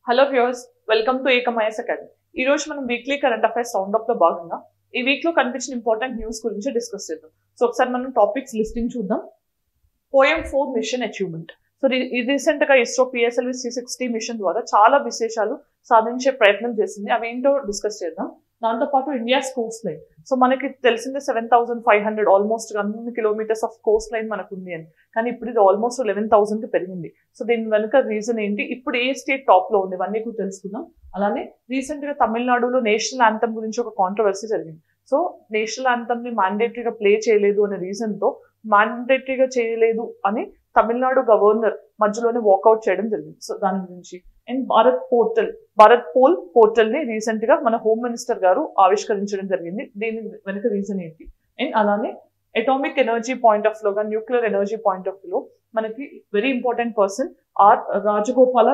Hello viewers, welcome to ఏకమయస్ academy. ఈ రోజు మనం weekly current affairs round up లో భాగంగా ఈ వీక్ లో కనిపించిన ఇంపార్టెంట్ న్యూస్ గురించి డిస్కస్ చేద్దాం. సో ఒకసారి మనం టాపిక్స్ లిస్టింగ్ చూద్దాం. POEM 4 mission achievement. So recent గా ఇస్రో పిఎస్ఎల్వి C60 మిషన్ ద్వారా చాలా విశేషాలు సాధించే ప్రయత్నం చేసింది. అవి ఏంటో డిస్కస్ చేద్దాం. దాంతో పాటు ఇండియాస్ కోస్ట్ లైన్. సో మనకి తెలిసిందే 7,500 ఆల్మోస్ట్ అన్ని కిలోమీటర్స్ ఆఫ్ కోస్ట్ లైన్ మనకు ఉంది అని. కానీ ఇప్పుడు ఇది ఆల్మోస్ట్ 11,000 కి పెరిగింది. సో దీని వెనుక రీజన్ ఏంటి, ఇప్పుడు ఏ స్టేట్ టాప్ లో ఉంది, ఇవన్నీ కూడా తెలుసుకుందాం. అలానే రీసెంట్ గా తమిళనాడులో నేషనల్ యాంథమ్ గురించి ఒక కాంట్రవర్సీ జరిగింది. సో నేషనల్ యాంథమ్ ని మ్యాండేటరీగా ప్లే చేయలేదు అనే రీజన్ తో మ్యాండేటరీగా చేయలేదు అని తమిళనాడు గవర్నర్ మధ్యలోనే వాకౌట్ చేయడం జరిగింది. సో దాని గురించి అండ్ భారత్ పోల్ పోర్టల్ ని రీసెంట్ గా మన హోమ్ మినిస్టర్ గారు ఆవిష్కరించడం జరిగింది. దీని వెనుక రీజన్ ఏంటి, అండ్ అలానే అటామిక్ ఎనర్జీ పాయింట్ ఆఫ్ వ్యూగా, న్యూక్లియర్ ఎనర్జీ పాయింట్ ఆఫ్ వ్యూలో మనకి very important person Rajagopala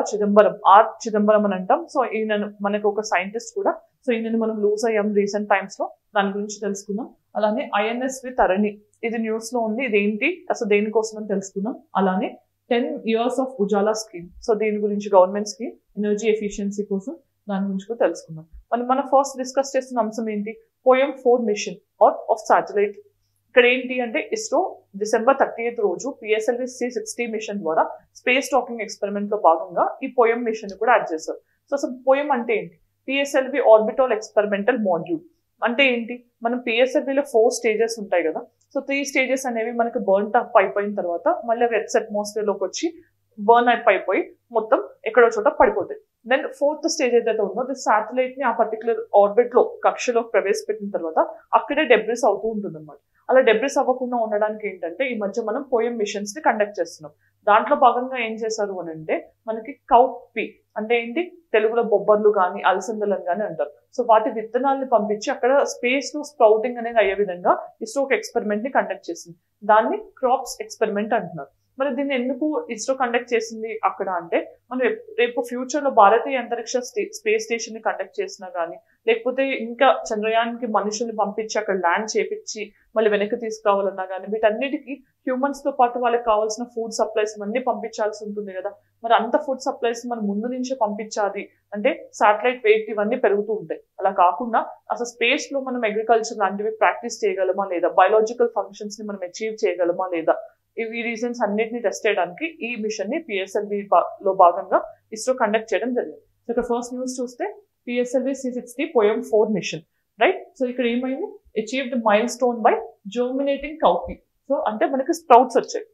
Chidambaram అని అంటాం. సో ఈయన మనకు ఒక సైంటిస్ట్ కూడా. సో ఈయనని మనం లూజ్ అయ్యాం రీసెంట్ టైమ్స్ లో, దాని గురించి తెలుసుకుందాం. అలానే INS తరణి, ఇది న్యూస్ లో ఉంది. ఇదేంటి అసలు దేనికోసం అని తెలుసుకుందాం. అలానే 10 years of Ujala scheme. So దీని గురించి గవర్నమెంట్ స్కీమ్ ఎనర్జీ ఎఫిషియన్సీ కోసం, దాని గురించి కూడా తెలుసుకుందాం. మనం ఫస్ట్ డిస్కస్ చేస్తున్న అంశం ఏంటి, పోయం 4 మిషన్ ఆఫ్ శాటిలైట్. ఇక్కడ ఏంటి అంటే ఇస్రో December 30th రోజు పిఎస్ఎల్వి C60 మిషన్ ద్వారా స్పేస్ టాకింగ్ ఎక్స్పెరిమెంట్ లో భాగంగా ఈ పోయం మిషన్ కూడా యాడ్ చేశారు. సో అసలు పోయం అంటే ఏంటి, పిఎస్ఎల్వి ఆర్బిటల్ ఎక్స్పెరిమెంటల్ మాడ్యూల్ అంటే ఏంటి, మనం పిఎస్ఎల్విలో 4 స్టేజెస్ ఉంటాయి కదా. సో 3 స్టేజెస్ అనేవి మనకి బర్న్ అప్ అయిపోయిన తర్వాత మళ్ళీ అవి ఎర్త్ అట్మాస్ఫియర్ లోకి వచ్చి బర్న్ అప్ అయిపోయి మొత్తం ఎక్కడో చోట పడిపోతాయి. దెన్ 4th స్టేజ్ ఏదైతే ఉందో ది శాటిలైట్ ని ఆ పర్టికులర్ ఆర్బిట్ లో కక్షలో ప్రవేశపెట్టిన తర్వాత అక్కడే డెబ్రిస్ అవుతూ ఉంటుంది అనమాట. అలా డెబ్రిస్ అవ్వకుండా ఉండడానికి ఏంటంటే ఈ మధ్య మనం పోయం మిషన్స్ ని కండక్ట్ చేస్తున్నాం. దాంట్లో భాగంగా ఏం చేశారు అని అంటే మనకి కౌపీ అంటే ఏంటి, తెలుగులో బొబ్బర్లు కానీ అలసందలను కానీ అంటారు. సో వాటి విత్తనాలను పంపించి అక్కడ స్పేస్ లో స్ప్రౌటింగ్ అనేది అయ్యే విధంగా ఇస్రో ఒక ఎక్స్పెరిమెంట్ ని కండక్ట్ చేసింది. దాన్ని క్రాప్స్ ఎక్స్పెరిమెంట్ అంటున్నారు. మరి దీన్ని ఎందుకు ఇస్రో కండక్ట్ చేసింది అక్కడ అంటే, మనం రేపు ఫ్యూచర్ లో భారతీయ అంతరిక్ష స్పేస్ స్టేషన్ ని కండక్ట్ చేసినా కానీ, లేకపోతే ఇంకా చంద్రయాన్కి మనుషుల్ని పంపించి అక్కడ ల్యాండ్ చేపించి మళ్ళీ వెనక్కి తీసుకురావాలన్నా కానీ, వీటన్నిటికీ హ్యూమన్స్ తో పాటు వాళ్ళకి కావాల్సిన ఫుడ్ సప్లైస్ అన్ని పంపించాల్సి ఉంటుంది కదా. మరి అంత ఫుడ్ సప్లైస్ మనం ముందు నుంచే పంపించాలి అంటే శాటిలైట్ వెయిట్ ఇవన్నీ పెరుగుతూ ఉంటాయి. అలా కాకుండా అసలు స్పేస్ లో మనం అగ్రికల్చర్ లాంటివి ప్రాక్టీస్ చేయగలమా లేదా, బయాలజికల్ ఫంక్షన్స్ ని మనం అచీవ్ చేయగలమా లేదా, ఈ రీజన్స్ అన్నిటిని టెస్ట్ చేయడానికి ఈ మిషన్ ని పిఎస్ఎల్వి లో భాగంగా ఇస్రో కండక్ట్ చేయడం జరిగింది. సో ఇక్కడ ఫస్ట్ న్యూస్ చూస్తే PSLV C60 POEM 4 mission, right. So ఇక్కడ ఏమైంది, achieved milestone by germinating cowpea. So అంటే మనకి స్ప్రౌట్స్ వచ్చాయి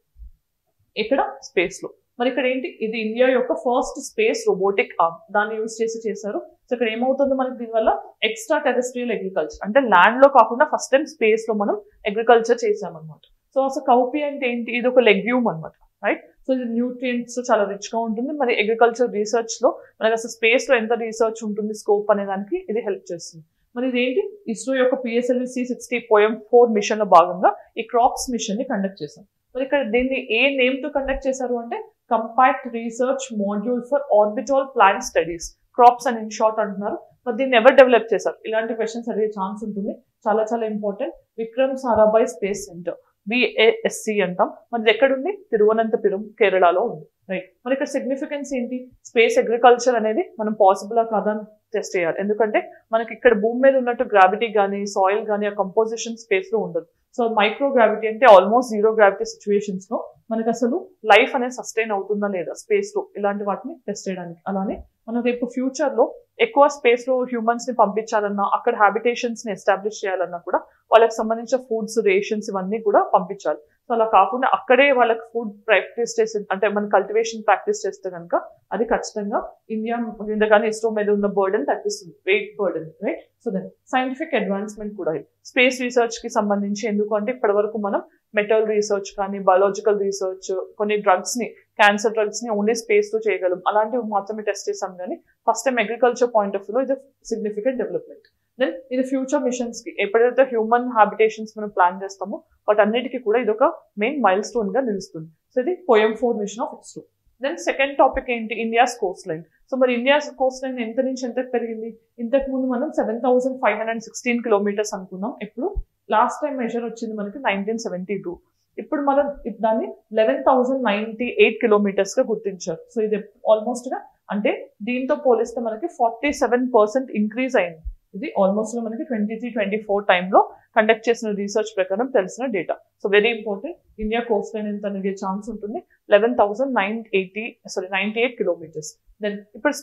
ఇక్కడ స్పేస్ లో. మరి ఇక్కడ ఏంటి, ఇది ఇండియా యొక్క ఫస్ట్ స్పేస్ రోబోటిక్ ఆర్మ్, దాన్ని యూజ్ చేశారు. సో ఇక్కడ ఏమవుతుంది మనకి దీనివల్ల ఎక్స్ట్రా టెరెస్ట్రియల్ అగ్రికల్చర్ అంటే ల్యాండ్ లో కాకుండా ఫస్ట్ టైం స్పేస్ లో మనం అగ్రికల్చర్ చేసామన్నమాట. సో అసలు కౌపీ అంటే ఏంటి, ఇది ఒక లెగ్యూమ్ అనమాట, రైట్. సో ఇది న్యూట్రియంట్స్ చాలా రిచ్ గా ఉంటుంది. మరి అగ్రికల్చర్ రీసెర్చ్ లో మనకి అసలు స్పేస్ లో ఎంత రీసెర్చ్ ఉంటుంది స్కోప్ అనే దానికి ఇది హెల్ప్ చేస్తుంది. మరి ఇదేంటి, ఇస్రో యొక్క పిఎస్ఎల్వి C60 పోయం 4 మిషన్ లో భాగంగా ఈ క్రాప్స్ మిషన్ ని కండక్ట్ చేశాం. మరి ఇక్కడ దీన్ని ఏ నేమ్ తో కండక్ట్ చేశారు అంటే compact research module for orbital plant studies, crops అని ఇన్ షార్ట్ అంటున్నారు. మరి దీన్ని ఎవరు డెవలప్ చేశారు, ఇలాంటి క్వశ్చన్స్ అడిగే ఛాన్స్ ఉంటుంది. చాలా చాలా important. Vikram Sarabhai space centre, VASC అంటాం. మనది ఎక్కడుంది, తిరువనంతపురం కేరళలో ఉంది, రైట్. మరి ఇక్కడ సిగ్నిఫికెన్స్ ఏంటి, స్పేస్ అగ్రికల్చర్ అనేది మనం పాసిబుల్ కాదా అని టెస్ట్ చేయాలి. ఎందుకంటే మనకి ఇక్కడ భూమి మీద ఉన్నట్టు గ్రావిటీ కానీ సాయిల్ కానీ ఆ కంపోజిషన్ స్పేస్ లో ఉండదు. సో మైక్రో గ్రావిటీ అంటే ఆల్మోస్ట్ 0 గ్రావిటీ సిచ్యువేషన్స్ లో మనకి అసలు లైఫ్ అనేది సస్టైన్ అవుతుందా లేదా స్పేస్ లో, ఇలాంటి వాటిని టెస్ట్ చేయడానికి. అలానే మనం రేపు ఫ్యూచర్ లో ఎక్కువ స్పేస్ లో హ్యూమన్స్ ని పంపించాలన్నా, అక్కడ హ్యాబిటేషన్స్ ని ఎస్టాబ్లిష్ చేయాలన్నా కూడా వాళ్ళకి సంబంధించిన ఫుడ్స్, రేషన్స్ ఇవన్నీ కూడా పంపించాలి. సో అలా కాకుండా అక్కడే వాళ్ళకి ఫుడ్ ప్రాక్టీస్ చేసి అంటే మన కల్టివేషన్ ప్రాక్టీస్ చేస్తే కనుక అది ఖచ్చితంగా ఇండియా మీద కానీ ఇస్రో మీద ఉన్న బర్డెన్ తగ్గిస్తుంది, weight burden, right. So then scientific advancement కూడా స్పేస్ రీసెర్చ్ కి సంబంధించి. ఎందుకంటే ఇప్పటి వరకు మనం మెటల్ రీసెర్చ్ కానీ బయాలజికల్ రీసెర్చ్, కొన్ని డ్రగ్స్ ని, క్యాన్సర్ డ్రగ్స్ ని ఓన్లీ స్పేస్ లో చేయగలం, అలాంటివి మాత్రమే టెస్ట్ చేసాం. కానీ first time agriculture point of వ్యూలో ఇది సిగ్నిఫికెంట్ డెవలప్మెంట్. దెన్ ఇది ఫ్యూచర్ మిషన్స్ కి ఎప్పుడైతే హ్యూమన్ హ్యాబిటేషన్స్ మనం ప్లాన్ చేస్తామో వాటన్నిటికీ కూడా ఇది ఒక మెయిన్ మైల్ స్టోన్ గా నిలుస్తుంది. సో ఇది POEM 4 mission of ISRO. Then second topic ఏంటి, ఇండియాస్ కోస్ట్ లైన్. సో మరి ఇండియాస్ కోస్ట్ లైన్ ఎంత నుంచి ఎంత పెరిగింది, ఇంతకు ముందు మనం 7,516 కిలోమీటర్స్ అనుకున్నాం. ఇప్పుడు లాస్ట్ టైం మెజర్ వచ్చింది మనకి 1972. ఇప్పుడు మనం దాన్ని 11,098 కిలోమీటర్స్ గా గుర్తించారు. సో ఇది ఆల్మోస్ట్ గా అంటే దీంతో పోలిస్తే మనకి 47% ఇంక్రీజ్ అయింది. ఇది ఆల్మోస్ట్ మనకి 23-24 టైంలో కండక్ట్ చేసిన రీసెర్చ్ ప్రకారం తెలిసిన data. So very important. India Coast line ఎంత అనేది ఛాన్స్ ఉంటుంది 11,998 కిలోమీటర్స్. దెన్ ఇప్పుడు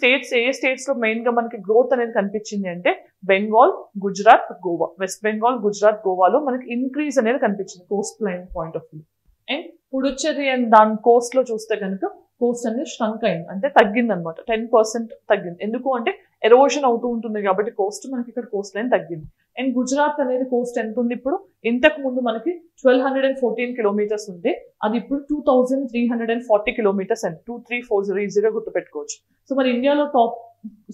ఏ స్టేట్స్ లో మెయిన్ గా మనకి గ్రోత్ అనేది కనిపించింది అంటే బెంగాల్, గుజరాత్, గోవా. వెస్ట్ బెంగాల్, గుజరాత్, గోవాలో మనకి ఇంక్రీజ్ అనేది కనిపించింది coast line point of view. And Puducherry and దాని కోస్ట్ లో చూస్తే కనుక కోస్ట్ అనేది స్ట్రంక్ అయింది, అంటే తగ్గింది అనమాట. 10% తగ్గింది. ఎందుకు అంటే ఎరోషన్ అవుతూ ఉంటుంది కాబట్టి కోస్ట్ మనకి ఇక్కడ కోస్ట్ లైన్ తగ్గింది. అండ్ గుజరాత్ అనేది కోస్ట్ ఎంత ఉంది ఇప్పుడు? ఇంతకు ముందు మనకి 1214 కిలోమీటర్స్ ఉంది, అది ఇప్పుడు 2340 కిలోమీటర్స్ అండ్ 2340 ఈజీగా గుర్తుపెట్టుకోవచ్చు. సో మరి ఇండియాలో టాప్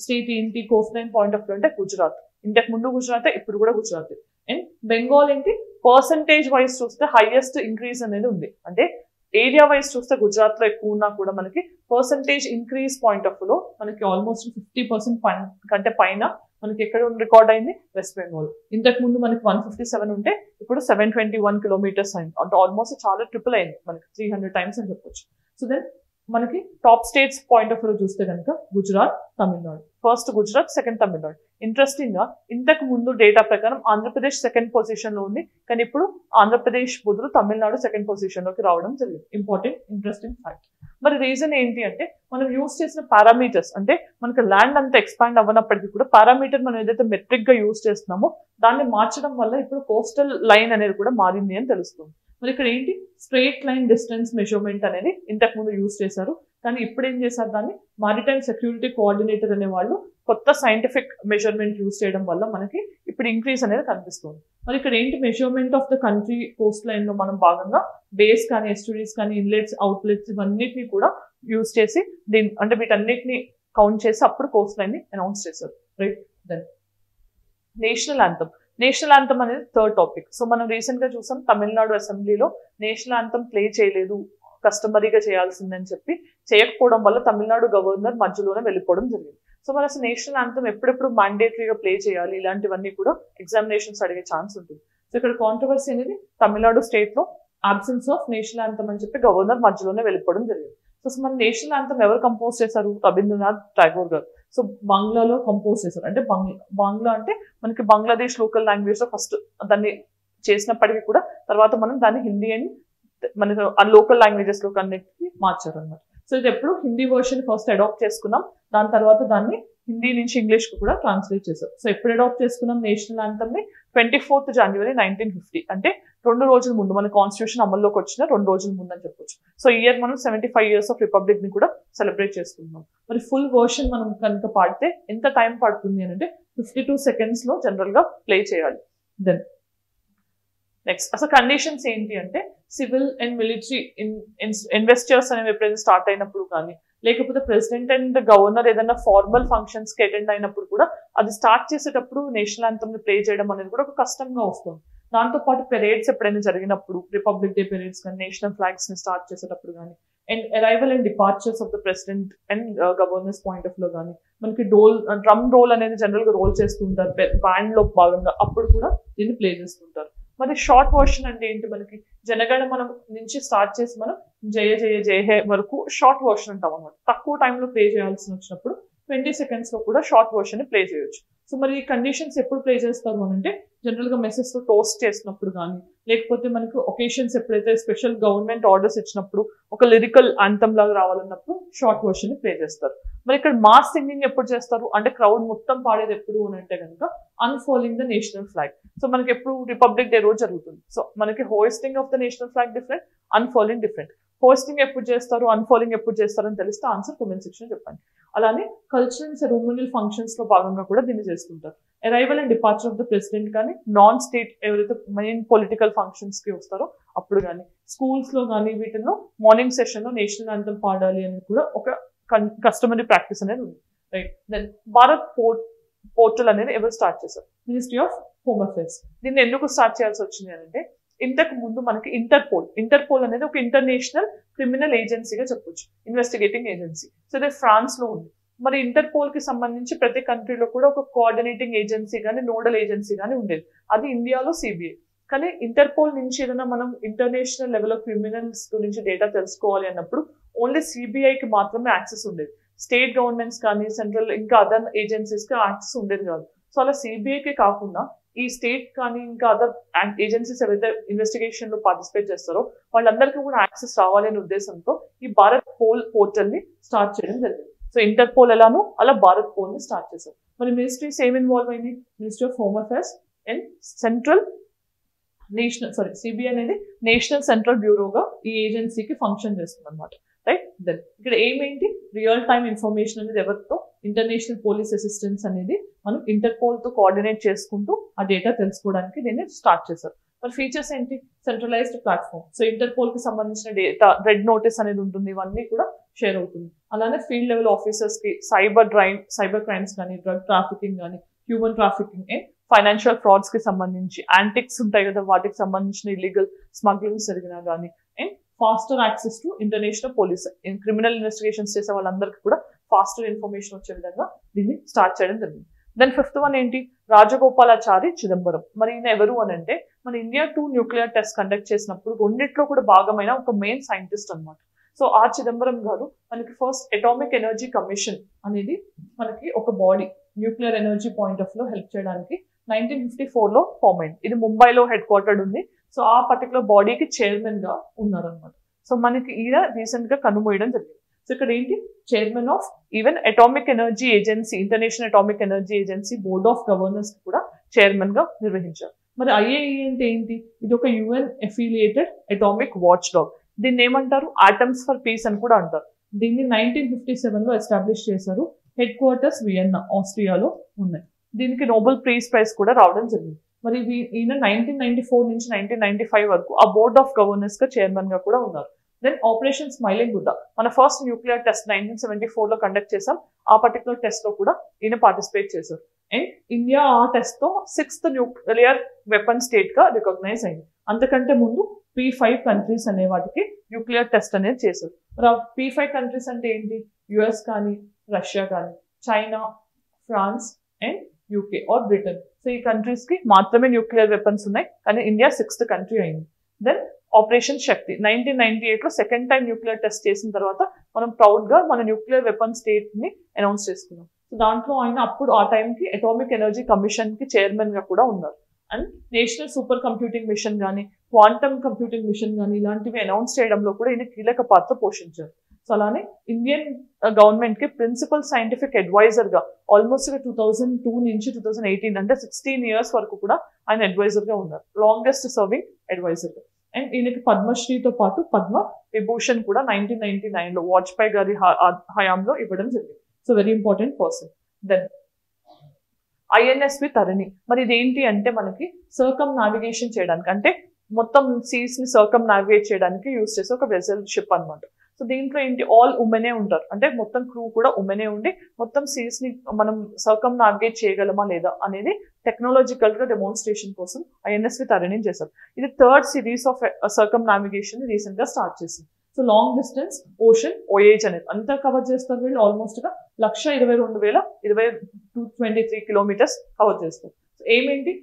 స్టేట్ ఏంటి Coast line point of view అంటే గుజరాత్. ఇంతకు ముందు గుజరాత్, ఇప్పుడు కూడా గుజరాత్. అండ్ బెంగాల్ ఏంటి పర్సంటేజ్ వైజ్ చూస్తే హైయెస్ట్ ఇంక్రీజ్ అనేది ఉంది, అంటే ఏరియా వైజ్ చూస్తే గుజరాత్ లో ఎక్కువ ఉన్నా కూడా మనకి పర్సంటేజ్ ఇంక్రీజ్ పాయింట్ ఆఫ్ వ్యూలో మనకి ఆల్మోస్ట్ 50% కంటే పైన మనకి ఎక్కడ రికార్డ్ అయింది? వెస్ట్ బెంగాల్. ఇంతకు ముందు మనకి 157 ఉంటే ఇప్పుడు 721 కిలోమీటర్స్ అయింది, అంటే ఆల్మోస్ట్ చాలా ట్రిపుల్ అయింది, మనకి 300 టైమ్స్ అని చెప్పొచ్చు. సో దెన్ మనకి top states point of view చూస్తే కనుక Gujarat, Tamil Nadu. First Gujarat, second Tamil Nadu. Interesting గా ఇంతకు ముందు డేటా ప్రకారం ఆంధ్రప్రదేశ్ సెకండ్ పొజిషన్ లో ఉంది, కానీ ఇప్పుడు ఆంధ్రప్రదేశ్ బదులు తమిళనాడు సెకండ్ పొజిషన్ లోకి రావడం జరిగింది. Important interesting fact. మరి రీజన్ ఏంటి అంటే మనం యూజ్ చేసిన పారామీటర్స్, అంటే మనకి ల్యాండ్ అంతా ఎక్స్పాండ్ అవ్వనప్పటికీ కూడా పారామీటర్ మనం ఏదైతే మెట్రిక్ గా యూజ్ చేస్తున్నామో దాన్ని మార్చడం వల్ల ఇప్పుడు కోస్టల్ లైన్ అనేది కూడా మారింది అని తెలుస్తుంది. మరి ఇక్కడ ఏంటి స్ట్రెయిట్ లైన్ డిస్టెన్స్ మెజర్మెంట్ అనేది ఇంతకు ముందు యూజ్ చేశారు, కానీ ఇప్పుడు ఏం చేశారు దాన్ని మారిటైమ్ సెక్యూరిటీ కోఆర్డినేటర్ అనే వాళ్ళు కొత్త సైంటిఫిక్ మెజర్మెంట్ యూజ్ చేయడం వల్ల మనకి ఇప్పుడు ఇంక్రీజ్ అనేది కనిపిస్తుంది. మరి ఇక్కడ ఏంటి measurement of the country Coast line లో మనం భాగంగా బేస్ కానీ ఎస్టూరీస్ కానీ ఇన్లెట్స్, అవుట్లెట్స్ ఇవన్నిటిని కూడా యూజ్ చేసి అంటే వీటన్నిటిని కౌంట్ చేసి అప్పుడు కోస్ట్ లైన్ ని అనౌన్స్ చేశారు, right. Then national anthem. National anthem అనేది థర్డ్ టాపిక్. సో మనం రీసెంట్ గా చూసాం తమిళనాడు అసెంబ్లీలో నేషనల్ యాంథమ్ ప్లే చేయలేదు, కస్టమరీగా చేయాల్సిందని చెప్పి చేయకపోవడం వల్ల తమిళనాడు గవర్నర్ మధ్యలోనే వెళ్ళిపోవడం జరిగింది. సో మరి అసలు నేషనల్ యాంథమ్ ఎప్పుడెప్పుడు మ్యాండేటరీగా ప్లే చేయాలి, ఇలాంటివన్నీ కూడా ఎగ్జామినేషన్స్ అడిగే ఛాన్స్ ఉంటుంది. సో ఇక్కడ కాంట్రవర్సీ అనేది తమిళనాడు స్టేట్ లో అబ్సెన్స్ ఆఫ్ నేషనల్ యాంథమ్ అని చెప్పి గవర్నర్ మధ్యలోనే వెళ్ళిపోవడం జరిగింది. సో మన నేషనల్ యాంథమ్ ఎవరు కంపోజ్ చేశారు? రవీంద్రనాథ్ ఠాగూర్ గారు. సో బంగ్లాలో కంపోజ్ చేశారు, అంటే బంగ్లా అంటే మనకి బంగ్లాదేశ్ లోకల్ లాంగ్వేజ్ లో ఫస్ట్ దాన్ని చేసినప్పటికీ కూడా తర్వాత మనం దాన్ని హిందీ అని మనకి ఆ లోకల్ లాంగ్వేజెస్ లో అన్నిటికీ మార్చారు అనమాట. సో ఇది ఎప్పుడు హిందీ వర్షన్ ఫస్ట్ అడాప్ట్ చేసుకున్నాం, దాని తర్వాత దాన్ని హిందీ నుంచి ఇంగ్లీష్ కు కూడా ట్రాన్స్లేట్ చేశారు. సో ఎప్పుడు అడాప్ట్ చేసుకున్నాం నేషనల్ యాంథమ్ ని? 24th January 1950, అంటే 2 రోజుల ముందు, మన కాన్స్టిట్యూషన్ అమల్లోకి వచ్చిన 2 రోజుల ముందు అని చెప్పొచ్చు. సో ఇయర్ మనం 75 years ఆఫ్ రిపబ్లిక్ ని కూడా సెలబ్రేట్ చేసుకుంటున్నాం. మరి ఫుల్ వర్షన్ మనం కనుక పాడితే ఎంత టైం పడుతుంది అని అంటే 52 seconds లో జనరల్ గా ప్లే చేయాలి. దెన్ నెక్స్ట్ అసలు కండిషన్స్ ఏంటి అంటే సివిల్ అండ్ మిలిటరీ ఇన్వెస్టర్స్ అనేవి ఎప్పుడైనా స్టార్ట్ అయినప్పుడు కానీ, లేకపోతే ప్రెసిడెంట్ అండ్ గవర్నర్ ఏదైనా ఫార్మల్ ఫంక్షన్స్ కి అటెండ్ అయినప్పుడు కూడా అది స్టార్ట్ చేసేటప్పుడు నేషనల్ యాంథమ్ ని ప్లే చేయడం అనేది కూడా ఒక కష్టంగా వస్తుంది. దాంతో పాటు పెరేడ్స్ ఎప్పుడైనా జరిగినప్పుడు, రిపబ్లిక్ డే పెరేడ్స్ కానీ, నేషనల్ ఫ్లాగ్స్ ని స్టార్ట్ చేసేటప్పుడు కానీ, and arrival and departures of the president and governors point of లో కానీ మనకి డ్రమ్ రోల్ అనేది జనరల్ గా రోల్ చేస్తుంటారు బ్యాండ్ లో భాగంగా, అప్పుడు కూడా దీన్ని ప్లే చేస్తుంటారు. మరి షార్ట్ వర్షన్ అంటే ఏంటి? మనకి జనగణ మనం నుంచి స్టార్ట్ చేసి మనం జయ జయ జయ హే వరకు షార్ట్ వర్షన్ అంటాం అనమాట. తక్కువ టైంలో ప్లే చేయాల్సి వచ్చినప్పుడు 20 seconds లో కూడా షార్ట్ వర్షన్ ని ప్లే చేయొచ్చు. సో మరి ఈ కండిషన్స్ ఎప్పుడు ప్లే చేస్తారు అని అంటే జనరల్ గా మెసేజ్ లో టోస్ట్ చేసినప్పుడు కానీ, లేకపోతే మనకు ఒకేషన్స్ ఎప్పుడైతే స్పెషల్ గవర్నమెంట్ ఆర్డర్స్ ఇచ్చినప్పుడు ఒక లిరికల్ యాంథమ్ లాగా రావాలన్నప్పుడు షార్ట్ వర్షన్ ని ప్లే చేస్తారు. మరి ఇక్కడ మాస్ సింగింగ్ ఎప్పుడు చేస్తారు అంటే క్రౌడ్ మొత్తం పాడేది ఎప్పుడు అని అంటే కనుక unfolding the national flag. So మనకి ఎప్పుడు రిపబ్లిక్ డే రోజు జరుగుతుంది. సో మనకి hoisting of the national flag different, unfolding different. Hoisting ఎప్పుడు చేస్తారు, అన్ఫోల్డింగ్ ఎప్పుడు చేస్తారు అని తెలిస్తే ఆన్సర్ కామెంట్ సెక్షన్ చెప్పండి. అలానే కల్చరల్ సెరమోనియల్ ఫంక్షన్స్ లో భాగంగా కూడా దీన్ని చేస్తుంటారు. Arrival and departure of the president కానీ, నాన్ స్టేట్ ఎవరైతే మెయిన్ పొలిటికల్ ఫంక్షన్స్ కి వస్తారో అప్పుడు కానీ, స్కూల్స్ లో కానీ వీటిలో మార్నింగ్ సెషన్ లో నేషనల్ యాంథమ్ పాడాలి అనేది కూడా ఒక కస్టమరీ ప్రాక్టీస్ అనేది ఉంది, రైట్. దెన్ భారత్ పోర్టల్ అనేది ఎవరు స్టార్ట్ చేశారు? Ministry of home affairs. దీన్ని ఎందుకు స్టార్ట్ చేయాల్సి వచ్చింది అంటే ఇంతకు ముందు మనకి ఇంటర్పోల్ అనేది ఒక ఇంటర్నేషనల్ క్రిమినల్ ఏజెన్సీగా చెప్పొచ్చు, ఇన్వెస్టిగేటింగ్ ఏజెన్సీ. సో ఇది ఫ్రాన్స్ లో ఉంది. మరి ఇంటర్పోల్ కి సంబంధించి ప్రతి కంట్రీలో కూడా ఒక కోఆర్డినేటింగ్ ఏజెన్సీ కానీ, నోడల్ ఏజెన్సీ కానీ ఉండేది. అది ఇండియాలో సిబిఐ. కానీ ఇంటర్పోల్ నుంచి ఏదైనా మనం ఇంటర్నేషనల్ లెవెల్ ఆఫ్ క్రిమినల్స్ గురించి డేటా తెలుసుకోవాలి అన్నప్పుడు ఓన్లీ సిబిఐకి మాత్రమే యాక్సెస్ ఉండేది. స్టేట్ గవర్నమెంట్స్ కానీ సెంట్రల్ ఇంకా అదర్ ఏజెన్సీస్ కి యాక్సెస్ ఉండేది కాదు. సో అలా సిబిఐకి కాకుండా ఈ స్టేట్ కానీ ఇంకా అదర్ ఏజెన్సీస్ ఎవరైతే ఇన్వెస్టిగేషన్ లో పార్టిసిపేట్ చేస్తారో వాళ్ళందరికీ కూడా యాక్సెస్ రావాలి అనే ఉద్దేశంతో ఈ భారత్ పోర్టల్ ని స్టార్ట్ చేయడం జరిగింది. సో ఇంటర్పోల్ ఎలానో అలా భారత్ పోల్ ని స్టార్ట్ చేశారు. మరి మినిస్ట్రీస్ ఏం ఇన్వాల్వ్ అయింది? Ministry of home affairs and CBI అనేది నేషనల్ సెంట్రల్ బ్యూరోగా ఈ ఏజెన్సీకి ఫంక్షన్ చేస్తుంది అనమాట. రైట్. దెన్ ఇక్కడ ఏమేంటి రియల్ టైమ్ ఇన్ఫర్మేషన్ అనేది ఎవరితో ఇంటర్నేషనల్ పోలీస్ అసిస్టెన్స్ అనేది మనం ఇంటర్పోల్ తో కోఆర్డినేట్ చేసుకుంటూ ఆ డేటా తెలుసుకోవడానికి దీన్ని స్టార్ట్ చేశారు. మరి ఫీచర్స్ ఏంటి? Centralised platform. సో ఇంటర్పోల్ కి సంబంధించిన డేటా రెడ్ నోటీస్ అనేది ఉంటుంది, ఇవన్నీ కూడా షేర్ అవుతుంది. అలానే ఫీల్డ్ లెవెల్ ఆఫీసర్స్ కి సైబర్ క్రైమ్స్ కానీ డ్రగ్ ట్రాఫికింగ్ కానీ human trafficking and financial frauds కి సంబంధించి యాంటిక్స్ ఉంటాయి కదా, వాటికి సంబంధించిన ఇల్లీగల్ స్మగ్లింగ్స్ జరిగినా కానీ and faster access to international police criminal investigations చేసే వాళ్ళందరికీ కూడా ఫాస్టర్ ఇన్ఫర్మేషన్ వచ్చే విధంగా దీన్ని స్టార్ట్ చేయడం జరిగింది. దెన్ ఫిఫ్త్ వన్ ఏంటి? రాజగోపాలాచారి చిదంబరం. మరి ఈయన ఎవరు అని అంటే మన ఇండియా 2 న్యూక్లియర్ టెస్ట్ కండక్ట్ చేసినప్పుడు రెండిట్లో కూడా భాగమైన ఒక మెయిన్ సైంటిస్ట్ అనమాట. సో ఆ చిదంబరం గారు మనకి ఫస్ట్ అటామిక్ ఎనర్జీ కమిషన్ అనేది మనకి ఒక body nuclear energy point of లో హెల్ప్ చేయడానికి 1954 లో ఫామ్ అయింది. ఇది ముంబైలో హెడ్ క్వార్టర్డ్ ఉంది. సో ఆ పర్టికులర్ బాడీకి చైర్మన్ గా ఉన్నారనమాట. సో మనకి ఈయన రీసెంట్ గా కనుమూయడం జరిగింది. సో ఇక్కడ ఏంటి? Chairman of even atomic energy agency, international atomic energy agency board of governors కి కూడా చైర్మన్ గా నిర్వహించారు. మరి ఐఏఈ అంటే ఏంటి? ఇది ఒక UN affiliated atomic watch dog. దీన్ని ఏమంటారు? ఆటమ్స్ ఫర్ పీస్ అని కూడా అంటారు. దీన్ని 1957 లో ఎస్టాబ్లిష్ చేశారు. హెడ్ క్వార్టర్స్ వియన్నా, ఆస్ట్రియాలో ఉన్నాయి. దీనికి నోబెల్ ప్రైజ్ కూడా రావడం జరిగింది. మరి ఈయన 1994 నుంచి 1995 వరకు ఆ బోర్డ్ ఆఫ్ గవర్నర్స్ గా చైర్మన్ గా కూడా ఉన్నారు. దెన్ ఆపరేషన్ స్మైలింగ్ బుద్ధ, మన ఫస్ట్ న్యూక్లియర్ టెస్ట్ 1974 లో కండక్ట్ చేసాం. ఆ పర్టికులర్ టెస్ట్ లో కూడా ఈయన పార్టిసిపేట్ చేశారు. అండ్ ఇండియా ఆ టెస్ట్ తో 6th న్యూక్లియర్ వెపన్ స్టేట్ గా రికగ్నైజ్ అయింది. అంతకంటే ముందు P5 కంట్రీస్ అనే వాటికి న్యూక్లియర్ టెస్ట్ అనేది చేశారు. మరి P5 కంట్రీస్ అంటే ఏంటి? యుఎస్ కానీ, రష్యా కానీ, China, France and UK or Britain. So ఈ కంట్రీస్ కి మాత్రమే న్యూక్లియర్ వెపన్స్ ఉన్నాయి, కానీ ఇండియా 6th కంట్రీ అయింది. దెన్ ఆపరేషన్ శక్తి 1998 లో సెకండ్ టైం న్యూక్లియర్ టెస్ట్ చేసిన తర్వాత మనం ప్రౌడ్ గా మన న్యూక్లియర్ వెపన్ స్టేట్ ని అనౌన్స్ చేసుకున్నాం. సో దాంట్లో ఆయన అప్పుడు ఆ టైంకి అటామిక్ ఎనర్జీ కమిషన్ కి చైర్మన్ గా కూడా ఉన్నారు. And national super computing machine కానీ, క్వాంటమ్ కంప్యూటింగ్ మిషన్ కానీ ఇలాంటివి అనౌన్స్ చేయడంలో కూడా ఈయన కీలక పాత్ర పోషించారు. సో అలానే ఇండియన్ గవర్నమెంట్ కి ప్రిన్సిపల్ సైంటిఫిక్ అడ్వైజర్ గా ఆల్మోస్ట్ 2002 నుంచి 2018 అంటే 16 years వరకు కూడా ఆయన అడ్వైజర్ గా ఉన్నారు. లాంగెస్ట్ సర్వింగ్ అడ్వైజర్ గా. అండ్ ఈయనకి పద్మశ్రీతో పాటు పద్మ విభూషణ్ కూడా 1999 లో వాజ్పేయి గారి హయాంలో ఇవ్వడం జరిగింది. So very important person. Then INSV Tarini. మరి ఇదేంటి అంటే మనకి సర్కమ్ నావిగేషన్ చేయడానికి, అంటే మొత్తం సీస్ ని సర్కమ్ నావిగేట్ చేయడానికి యూజ్ చేసే ఒక వెసల్ షిప్ అనమాట. సో దీంట్లో ఏంటి? ఆల్ ఉమెనే ఉంటారు, అంటే మొత్తం క్రూ కూడా ఉమెనే ఉండి మొత్తం సీస్ ని మనం సర్కమ్ నావిగేట్ చేయగలమా లేదా అనేది టెక్నాలజికల్ గా డెమోన్స్ట్రేషన్ కోసం INSV తరణి చేశారు. ఇది 3rd series of circumnavigation recent గా స్టార్ట్ చేసింది. So long distance ocean voyage అనేది అంతా కవర్ చేస్తారు వీళ్ళు. ఆల్మోస్ట్ గా 122,223 కిలోమీటర్స్ కవర్ చేస్తారు. సో ఏమేంటి?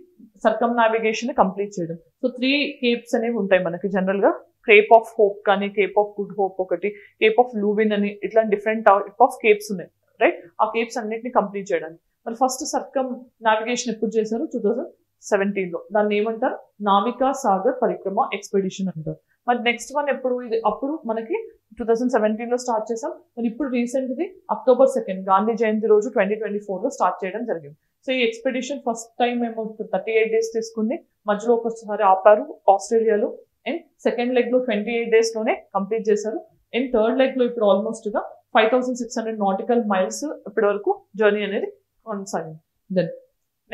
సర్కమ్ నావిగేషన్ కంప్లీట్ చేయడం. సో 3 కేప్స్ అనేవి ఉంటాయి మనకి జనరల్ గా. కేప్ ఆఫ్ హోప్ కానీ, కేప్ ఆఫ్ గుడ్ హోప్ ఒకటి, కేప్ ఆఫ్ లూవిన్ అని, ఇట్లా డిఫరెంట్ టైప్ ఆఫ్ కేప్స్ ఉన్నాయి. రైట్. ఆ కేప్స్ అన్నిటిని కంప్లీట్ చేయడానికి మరి ఫస్ట్ సర్కమ్ నావిగేషన్ ఎప్పుడు చేశారు? 2017 లో. దాన్ని ఏమంటారు? నావికా సాగర్ పరిక్రమ ఎక్స్పెడిషన్ అంటారు. మరి నెక్స్ట్ వన్ ఎప్పుడు? ఇది అప్పుడు మనకి 2017 లో స్టార్ట్ చేసాం. మరి ఇప్పుడు రీసెంట్ ది October 2 గాంధీ జయంతి రోజు 2024 లో స్టార్ట్ చేయడం జరిగింది. సో ఈ ఎక్స్పెడిషన్ ఫస్ట్ టైం ఏమో 38 days తీసుకుంది. మధ్యలో ఒకసారి ఆపారు ఆస్ట్రేలియాలో. అండ్ సెకండ్ లెగ్ లో 28 days లోనే కంప్లీట్ చేశారు. అండ్ థర్డ్ లెగ్ లో ఇప్పుడు ఆల్మోస్ట్ గా 5,600 nautical miles ఇప్పటి వరకు జర్నీ అనేది కొనసాగింది. దెన్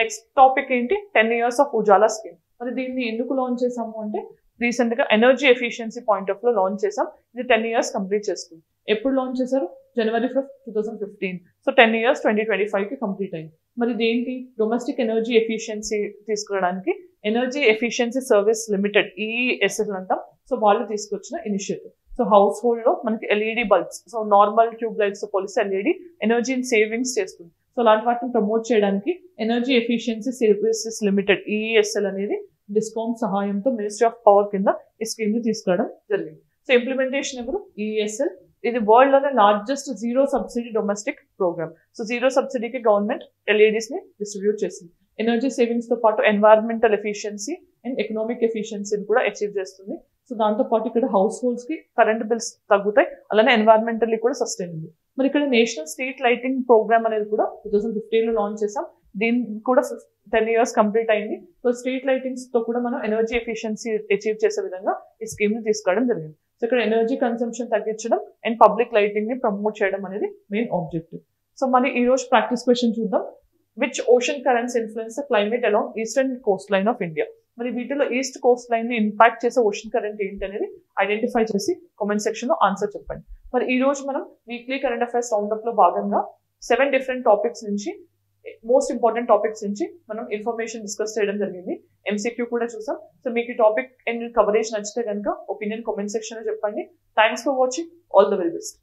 నెక్స్ట్ టాపిక్ ఏంటి? 10 years ఆఫ్ ఉజాలా స్కీమ్. మరి దీన్ని ఎందుకు లాంచ్ చేసాము అంటే రీసెంట్ గా ఎనర్జీ ఎఫిషియన్సీ పాయింట్ ఆఫ్ లో లాంచ్ చేసాం. ఇది 10 years కంప్లీట్ చేసుకుంది. ఎప్పుడు లాంచ్ చేశారు? January 5, 2015. సో 10 years 2025 కి కంప్లీట్ అయింది. మరి ఇదేంటి? డొమెస్టిక్ ఎనర్జీ ఎఫిషియన్సీ తీసుకురావడానికి energy efficiency service limited EESL అంటాం. సో వాళ్ళు తీసుకొచ్చిన ఇనిషియేటివ్. సో హౌస్ హోల్డ్ లో మనకి LED bulbs, so normal tube lights తో పోలిస్తే LED ఎనర్జీ సేవింగ్స్ చేస్తుంది. సో అలాంటి వాటిని ప్రమోట్ చేయడానికి energy efficiency services limited EESL అనేది డిస్కౌంట్ సహాయంతో మినిస్ట్రీ ఆఫ్ పవర్ కింద ఈ స్కీమ్ ని తీసుకురావడం జరిగింది. సో ఇంప్లిమెంటేషన్ ఎవరు? EESL ఇది వరల్డ్ లోనే largest zero subsidy domestic programme. So zero సబ్సిడీకి government LEDs ని డిస్ట్రిబ్యూట్ చేసింది. ఎనర్జీ సేవింగ్స్ తో పాటు ఎన్వైరన్మెంటల్ ఎఫిషియన్సీ అండ్ ఎకనామిక్ ఎఫిషియన్సీని కూడా అచీవ్ చేస్తుంది. సో దాంతో పాటు ఇక్కడ హౌస్ హోల్డ్స్ కి కరెంట్ బిల్స్ తగ్గుతాయి, అలానే ఎన్వైరన్మెంటల్లీ కూడా సస్టైనబుల్. మరి ఇక్కడ నేషనల్ స్ట్రీట్ లైటింగ్ ప్రోగ్రామ్ అనేది కూడా 2015 లో లాంచ్ చేసాం. దీనికి కూడా 10 years కంప్లీట్ అయింది. సో స్ట్రీట్ లైటింగ్స్ తో కూడా మనం ఎనర్జీ ఎఫిషియన్సీ అచీవ్ చేసే విధంగా ఈ స్కీమ్ ని తీసుకోవడం జరిగింది. సో ఇక్కడ ఎనర్జీ కన్సంప్షన్ తగ్గించడం అండ్ పబ్లిక్ లైటింగ్ ని ప్రమోట్ చేయడం అనేది మెయిన్ ఆబ్జెక్టివ్. సో మరి ఈ రోజు ప్రాక్టీస్ క్వశ్చన్ చూద్దాం. Which ocean currents influence the climate along eastern Coast line of India? మరి వీటిలో ఈస్ట్ కోస్ట్ లైన్ ని ఇంపాక్ట్ చేసే ఓషన్ కరెంట్ ఏంటి అనేది ఐడెంటిఫై చేసి కామెంట్ సెక్షన్ లో ఆన్సర్ చెప్పండి. మరి ఈ రోజు మనం weekly current affairs round up లో భాగంగా 7 different టాపిక్స్ నుంచి, మోస్ట్ ఇంపార్టెంట్ టాపిక్స్ నుంచి మనం ఇన్ఫర్మేషన్ డిస్కస్ చేయడం జరిగింది. ఎంసీక్యూ కూడా చూసాం. సో మీకు ఈ టాపిక్ అండ్ కవరేజ్ నచ్చితే కనుక ఒపీనియన్ కామెంట్ సెక్షన్ లో చెప్పండి. Thanks for watching. All the very best.